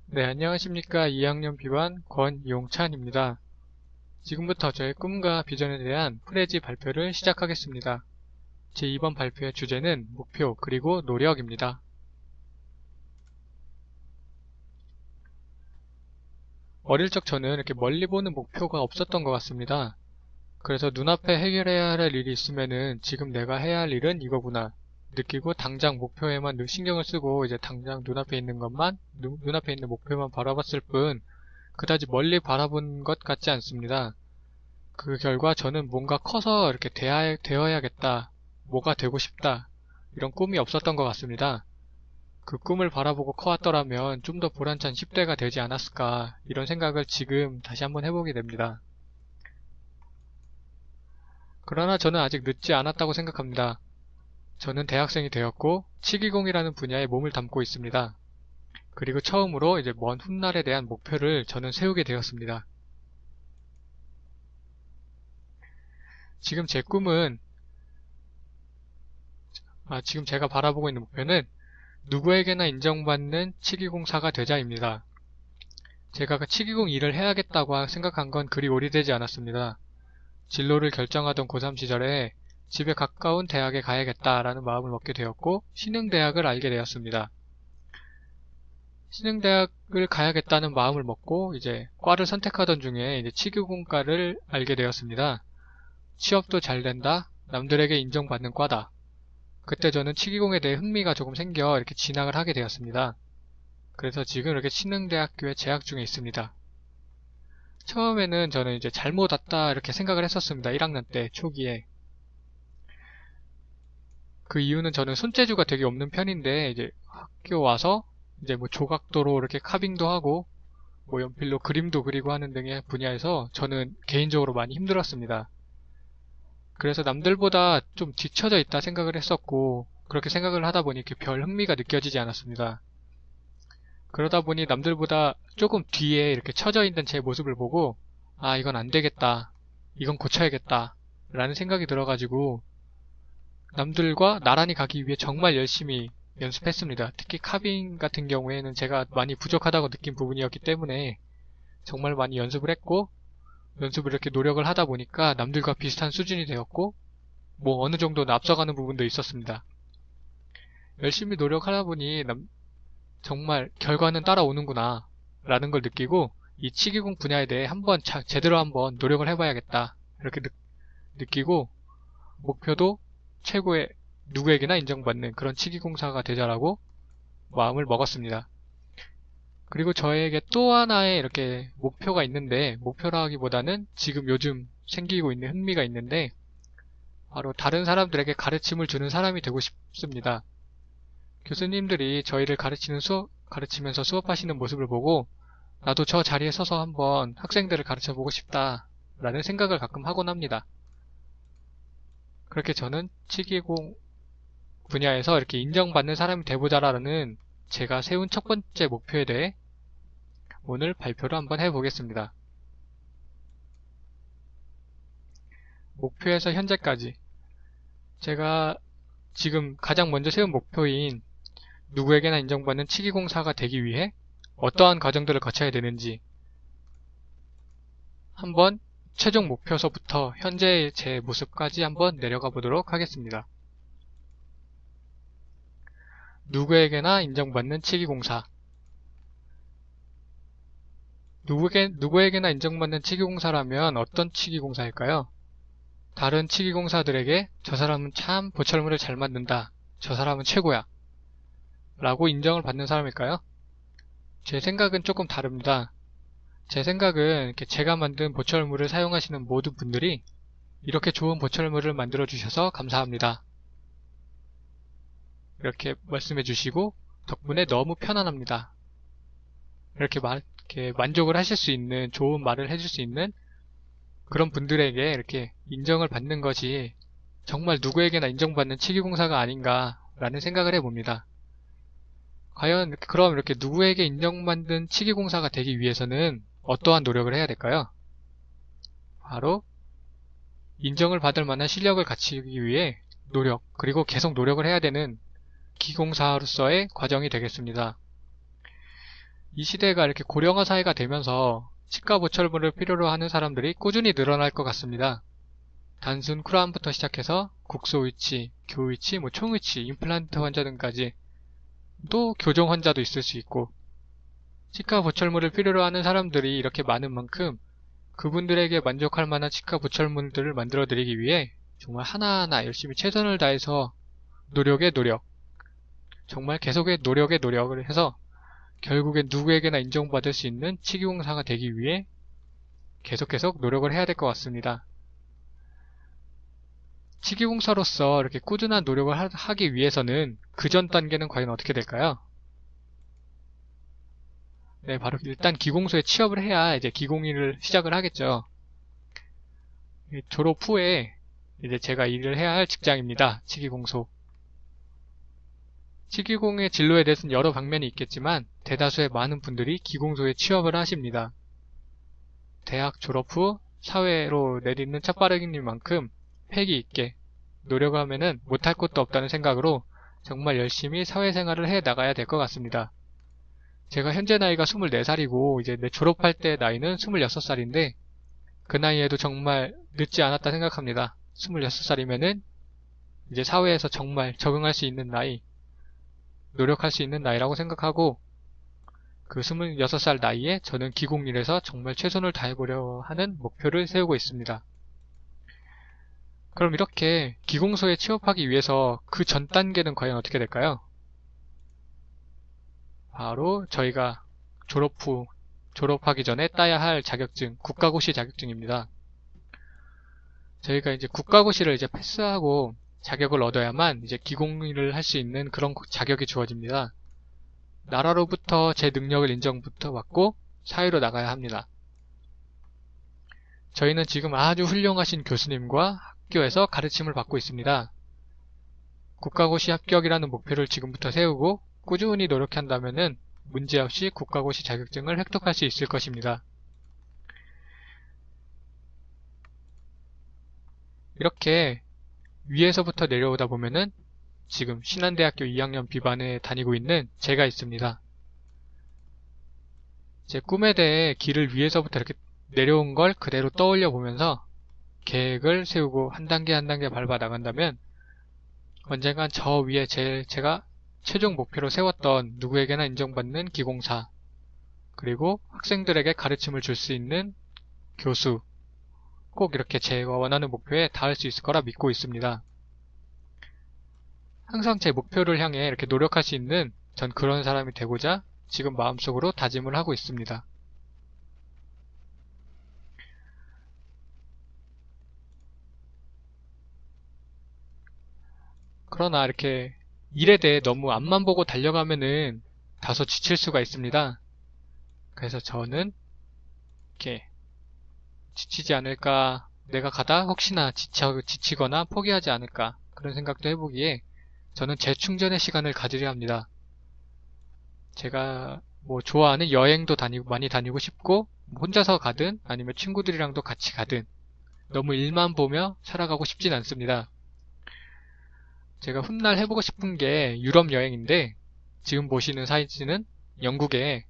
네, 안녕하십니까. 2학년 B반 권용찬입니다. 지금부터 저의 꿈과 비전에 대한 프레지 발표를 시작하겠습니다. 제 이번 발표의 주제는 목표 그리고 노력입니다. 어릴 적 저는 이렇게 멀리 보는 목표가 없었던 것 같습니다. 그래서 눈앞에 해결해야 할 일이 있으면은 지금 내가 해야 할 일은 이거구나 느끼고 당장 목표에만 신경을 쓰고 이제 당장 눈앞에 있는 것만 눈앞에 있는 목표만 바라봤을 뿐 그다지 멀리 바라본 것 같지 않습니다. 그 결과 저는 뭔가 커서 이렇게 되어야겠다, 뭐가 되고 싶다 이런 꿈이 없었던 것 같습니다. 그 꿈을 바라보고 커왔더라면 좀 더 보람찬 10대가 되지 않았을까 이런 생각을 지금 다시 한번 해보게 됩니다. 그러나 저는 아직 늦지 않았다고 생각합니다. 저는 대학생이 되었고 치기공이라는 분야에 몸을 담고 있습니다. 그리고 처음으로 이제 먼 훗날에 대한 목표를 저는 세우게 되었습니다. 지금 제 꿈은 지금 제가 바라보고 있는 목표는 누구에게나 인정받는 치기공사가 되자입니다. 제가 치기공 일을 해야겠다고 생각한 건 그리 오래되지 않았습니다. 진로를 결정하던 고3 시절에 집에 가까운 대학에 가야겠다라는 마음을 먹게 되었고 신흥대학을 알게 되었습니다. 신흥대학을 가야겠다는 마음을 먹고 이제 과를 선택하던 중에 이제 치기공과를 알게 되었습니다. 취업도 잘 된다, 남들에게 인정받는 과다. 그때 저는 치기공에 대해 흥미가 조금 생겨 이렇게 진학을 하게 되었습니다. 그래서 지금 이렇게 신흥대학교에 재학 중에 있습니다. 처음에는 저는 이제 잘못 왔다 이렇게 생각을 했었습니다. 1학년 때 초기에. 그 이유는 저는 손재주가 되게 없는 편인데 이제 학교 와서 이제 뭐 조각도로 이렇게 카빙도 하고 뭐 연필로 그림도 그리고 하는 등의 분야에서 저는 개인적으로 많이 힘들었습니다. 그래서 남들보다 좀 뒤처져 있다 생각을 했었고 그렇게 생각을 하다 보니 별 흥미가 느껴지지 않았습니다. 그러다 보니 남들보다 조금 뒤에 이렇게 처져 있는 제 모습을 보고 이건 안 되겠다, 이건 고쳐야겠다 라는 생각이 들어가지고 남들과 나란히 가기 위해 정말 열심히 연습했습니다. 특히 카빙 같은 경우에는 제가 많이 부족하다고 느낀 부분이었기 때문에 정말 많이 연습을 했고 연습을 이렇게 노력을 하다 보니까 남들과 비슷한 수준이 되었고 뭐 어느 정도는 앞서가는 부분도 있었습니다. 열심히 노력하다 보니 정말 결과는 따라오는구나 라는 걸 느끼고 이 치기공 분야에 대해 한번 제대로 한번 노력을 해봐야겠다 이렇게 느끼고 목표도 최고의 누구에게나 인정받는 그런 치기공사가 되자라고 마음을 먹었습니다. 그리고 저에게 또 하나의 이렇게 목표가 있는데 목표라 하기보다는 지금 요즘 생기고 있는 흥미가 있는데 바로 다른 사람들에게 가르침을 주는 사람이 되고 싶습니다. 교수님들이 저희를 가르치면서 수업하시는 모습을 보고 나도 저 자리에 서서 한번 학생들을 가르쳐보고 싶다 라는 생각을 가끔 하곤 합니다. 그렇게 저는 치기공 분야에서 이렇게 인정받는 사람이 돼보자라는 제가 세운 첫 번째 목표에 대해 오늘 발표를 한번 해보겠습니다. 목표에서 현재까지 제가 지금 가장 먼저 세운 목표인 누구에게나 인정받는 치기공사가 되기 위해 어떠한 과정들을 거쳐야 되는지 한번 최종 목표서부터 현재의 제 모습까지 한번 내려가 보도록 하겠습니다. 누구에게나 인정받는 치기공사. 누구에게나 인정받는 치기공사라면 어떤 치기공사일까요? 다른 치기공사들에게 저 사람은 참 보철물을 잘 만든다, 저 사람은 최고야 라고 인정을 받는 사람일까요? 제 생각은 조금 다릅니다. 제 생각은 이렇게 제가 만든 보철물을 사용하시는 모든 분들이 이렇게 좋은 보철물을 만들어 주셔서 감사합니다 이렇게 말씀해 주시고 덕분에 너무 편안합니다 이렇게 만족을 하실 수 있는 좋은 말을 해줄 수 있는 그런 분들에게 이렇게 인정을 받는 것이 정말 누구에게나 인정받는 치기공사가 아닌가 라는 생각을 해봅니다. 과연 그럼 이렇게 누구에게 인정받는 치기공사가 되기 위해서는 어떠한 노력을 해야 될까요? 바로 인정을 받을 만한 실력을 갖추기 위해 노력, 그리고 계속 노력을 해야 되는 기공사로서의 과정이 되겠습니다. 이 시대가 이렇게 고령화 사회가 되면서 치과 보철물을 필요로 하는 사람들이 꾸준히 늘어날 것 같습니다. 단순 크라운부터 시작해서 국소의치, 교의치, 총의치, 임플란트 환자 등까지 또 교정 환자도 있을 수 있고 치과 보철물을 필요로 하는 사람들이 이렇게 많은 만큼 그분들에게 만족할 만한 치과 보철물들을 만들어 드리기 위해 정말 하나하나 열심히 최선을 다해서 노력에 노력, 정말 계속의 노력에 노력을 해서 결국엔 누구에게나 인정받을 수 있는 치기공사가 되기 위해 계속 노력을 해야 될 것 같습니다. 치기공사로서 이렇게 꾸준한 노력을 하기 위해서는 그 전 단계는 과연 어떻게 될까요? 네, 바로 일단 기공소에 취업을 해야 이제 기공일을 시작을 하겠죠. 졸업 후에 이제 제가 일을 해야 할 직장입니다. 치기공소. 치기공의 진로에 대해서는 여러 방면이 있겠지만 대다수의 많은 분들이 기공소에 취업을 하십니다. 대학 졸업 후 사회로 내딛는 첫바르기님만큼 패기 있게 노력하면은 못할 것도 없다는 생각으로 정말 열심히 사회생활을 해 나가야 될 것 같습니다. 제가 현재 나이가 24살이고 이제 내 졸업할 때 나이는 26살인데 그 나이에도 정말 늦지 않았다 생각합니다. 26살이면은 이제 사회에서 정말 적응할 수 있는 나이, 노력할 수 있는 나이라고 생각하고 그 26살 나이에 저는 기공일에서 정말 최선을 다해보려 하는 목표를 세우고 있습니다. 그럼 이렇게 기공소에 취업하기 위해서 그 전 단계는 과연 어떻게 될까요? 바로 저희가 졸업하기 전에 따야 할 자격증, 국가고시 자격증입니다. 저희가 이제 국가고시를 이제 패스하고 자격을 얻어야만 이제 기공일을 할 수 있는 그런 자격이 주어집니다. 나라로부터 제 능력을 인정부터 받고 사회로 나가야 합니다. 저희는 지금 아주 훌륭하신 교수님과 학교에서 가르침을 받고 있습니다. 국가고시 합격이라는 목표를 지금부터 세우고 꾸준히 노력한다면은 문제없이 국가고시 자격증을 획득할 수 있을 것입니다. 이렇게 위에서부터 내려오다 보면은 지금 신한대학교 2학년 B반에 다니고 있는 제가 있습니다. 제 꿈에 대해 길을 위에서부터 이렇게 내려온 걸 그대로 떠올려 보면서 계획을 세우고 한 단계 한 단계 밟아 나간다면 언젠간 저 위에 제가 최종 목표로 세웠던 누구에게나 인정받는 기공사, 그리고 학생들에게 가르침을 줄 수 있는 교수, 꼭 이렇게 제가 원하는 목표에 닿을 수 있을 거라 믿고 있습니다. 항상 제 목표를 향해 이렇게 노력할 수 있는 전 그런 사람이 되고자 지금 마음속으로 다짐을 하고 있습니다. 그러나 이렇게 일에 대해 너무 앞만 보고 달려가면은 다소 지칠 수가 있습니다. 그래서 저는 이렇게 지치지 않을까, 내가 가다 혹시나 지치거나 포기하지 않을까 그런 생각도 해보기에 저는 재충전의 시간을 가지려 합니다. 제가 좋아하는 여행도 많이 다니고 싶고 혼자서 가든 아니면 친구들이랑도 같이 가든 너무 일만 보며 살아가고 싶진 않습니다. 제가 훗날 해보고 싶은 게 유럽 여행인데 지금 보시는 사이즈는 영국의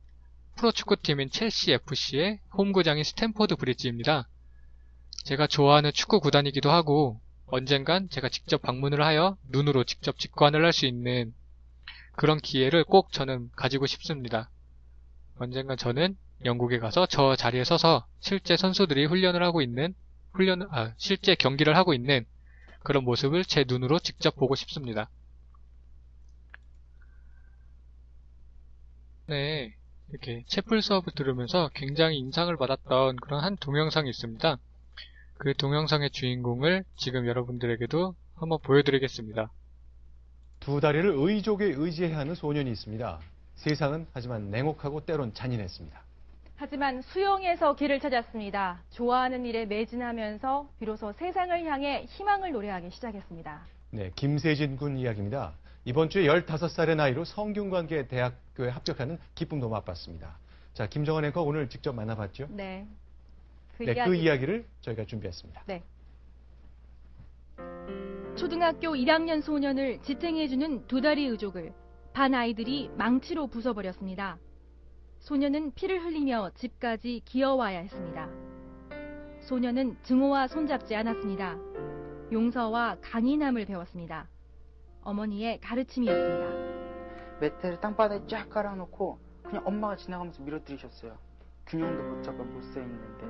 프로축구팀인 첼시 FC의 홈구장인 스탠포드 브리지입니다. 제가 좋아하는 축구 구단이기도 하고 언젠간 제가 직접 방문을 하여 눈으로 직접 직관을 할 수 있는 그런 기회를 꼭 저는 가지고 싶습니다. 언젠간 저는 영국에 가서 저 자리에 서서 실제 선수들이 실제 경기를 하고 있는 그런 모습을 제 눈으로 직접 보고 싶습니다. 네, 이렇게 채플 수업을 들으면서 굉장히 인상을 받았던 그런 한 동영상이 있습니다. 그 동영상의 주인공을 지금 여러분들에게도 한번 보여드리겠습니다. 두 다리를 의족에 의지해야 하는 소년이 있습니다. 세상은 하지만 냉혹하고 때론 잔인했습니다. 하지만 수영에서 길을 찾았습니다. 좋아하는 일에 매진하면서 비로소 세상을 향해 희망을 노래하기 시작했습니다. 네, 김세진 군 이야기입니다. 이번 주에 15살의 나이로 성균관계 대학교에 합격하는 기쁨도 맛봤습니다. 자, 김정은 앵커 오늘 직접 만나봤죠? 네. 그 이야기를 저희가 준비했습니다. 네. 초등학교 1학년 소년을 지탱해주는 두 다리 의족을 반 아이들이 망치로 부숴버렸습니다. 소녀는 피를 흘리며 집까지 기어와야 했습니다. 소녀는 증오와 손잡지 않았습니다. 용서와 강인함을 배웠습니다. 어머니의 가르침이었습니다. 매트를 땅바닥에 쫙 깔아놓고 그냥 엄마가 지나가면서 밀어뜨리셨어요. 균형도 못 잡고 못 서 있는데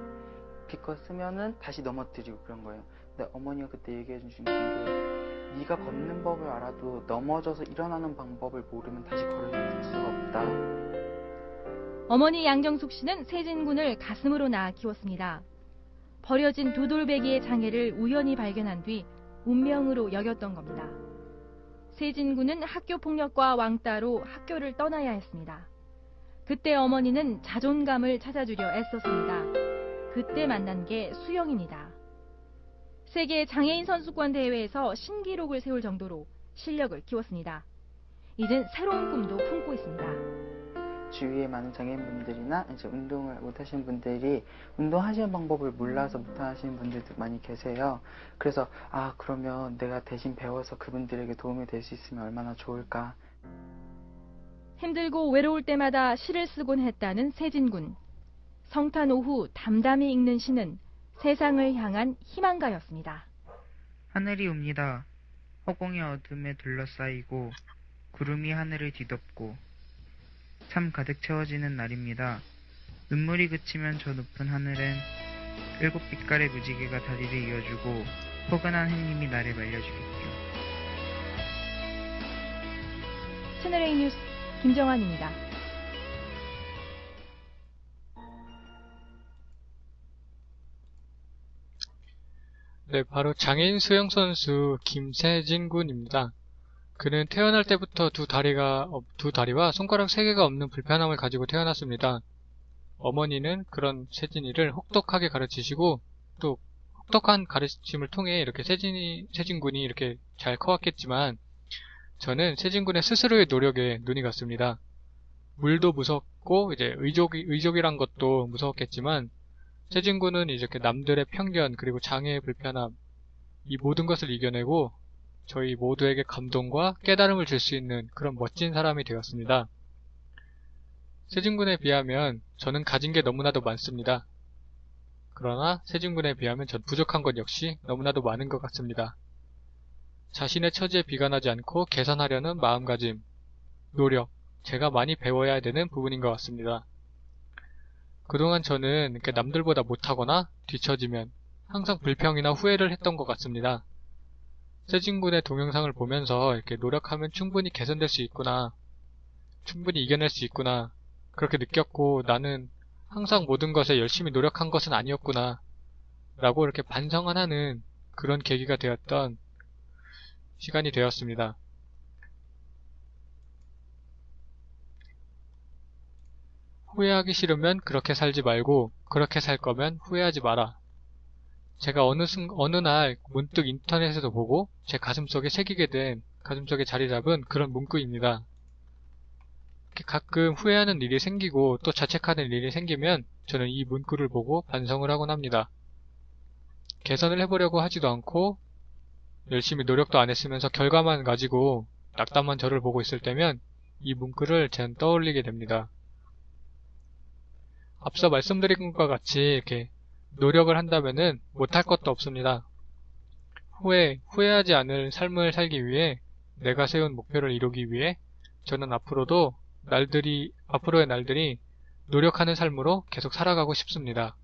기껏 쓰면은 다시 넘어뜨리고 그런 거예요. 근데 어머니가 그때 얘기해 주신 게 네가 걷는 법을 알아도 넘어져서 일어나는 방법을 모르면 다시 걸을 수가 없다. 어머니 양정숙 씨는 세진군을 가슴으로 낳아 키웠습니다. 버려진 두 돌배기의 장애를 우연히 발견한 뒤 운명으로 여겼던 겁니다. 세진군은 학교 폭력과 왕따로 학교를 떠나야 했습니다. 그때 어머니는 자존감을 찾아주려 애썼습니다. 그때 만난 게 수영입니다. 세계 장애인 선수권 대회에서 신기록을 세울 정도로 실력을 키웠습니다. 이젠 새로운 꿈도 품고 있습니다. 주위에 많은 장애인분들이나 이제 운동을 못하시는 분들이 운동하시는 방법을 몰라서 못하시는 분들도 많이 계세요. 그래서 그러면 내가 대신 배워서 그분들에게 도움이 될 수 있으면 얼마나 좋을까. 힘들고 외로울 때마다 시를 쓰곤 했다는 세진군. 성탄 오후 담담히 읽는 시는 세상을 향한 희망가였습니다. 하늘이 옵니다. 허공의 어둠에 둘러싸이고 구름이 하늘을 뒤덮고 참 가득 채워지는 날입니다. 눈물이 그치면 저 높은 하늘엔 7빛깔의 무지개가 다리를 이어주고 포근한 햇님이 나를 말려주겠죠. 채널A 뉴스 김정환입니다. 네, 바로 장애인 수영 선수 김세진 군입니다. 그는 태어날 때부터 두 다리와 손가락 3개가 없는 불편함을 가지고 태어났습니다. 어머니는 그런 세진이를 혹독하게 가르치시고 또 혹독한 가르침을 통해 이렇게 세진 군이 이렇게 잘 커왔겠지만 저는 세진 군의 스스로의 노력에 눈이 갔습니다. 물도 무섭고 이제 의족이란 것도 무서웠겠지만 세진 군은 이렇게 남들의 편견 그리고 장애의 불편함 이 모든 것을 이겨내고 저희 모두에게 감동과 깨달음을 줄 수 있는 그런 멋진 사람이 되었습니다. 세진군에 비하면 저는 가진 게 너무나도 많습니다. 그러나 세진군에 비하면 전 부족한 것 역시 너무나도 많은 것 같습니다. 자신의 처지에 비관하지 않고 개선하려는 마음가짐, 노력, 제가 많이 배워야 되는 부분인 것 같습니다. 그동안 저는 이렇게 남들보다 못하거나 뒤처지면 항상 불평이나 후회를 했던 것 같습니다. 세진군의 동영상을 보면서 이렇게 노력하면 충분히 개선될 수 있구나, 충분히 이겨낼 수 있구나, 그렇게 느꼈고 나는 항상 모든 것에 열심히 노력한 것은 아니었구나, 라고 이렇게 반성하는 그런 계기가 되었던 시간이 되었습니다. 후회하기 싫으면 그렇게 살지 말고 그렇게 살 거면 후회하지 마라. 제가 어느 날 문득 인터넷에서 보고 제 가슴속에 새기게 된 가슴속에 자리 잡은 그런 문구입니다. 가끔 후회하는 일이 생기고 또 자책하는 일이 생기면 저는 이 문구를 보고 반성을 하곤 합니다. 개선을 해보려고 하지도 않고 열심히 노력도 안 했으면서 결과만 가지고 낙담한 저를 보고 있을 때면 이 문구를 전 떠올리게 됩니다. 앞서 말씀드린 것과 같이 이렇게 노력을 한다면은 못할 것도 없습니다. 후회하지 않을 삶을 살기 위해 내가 세운 목표를 이루기 위해 저는 앞으로의 날들이 노력하는 삶으로 계속 살아가고 싶습니다.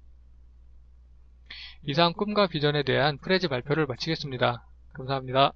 이상 꿈과 비전에 대한 프레즈 발표를 마치겠습니다. 감사합니다.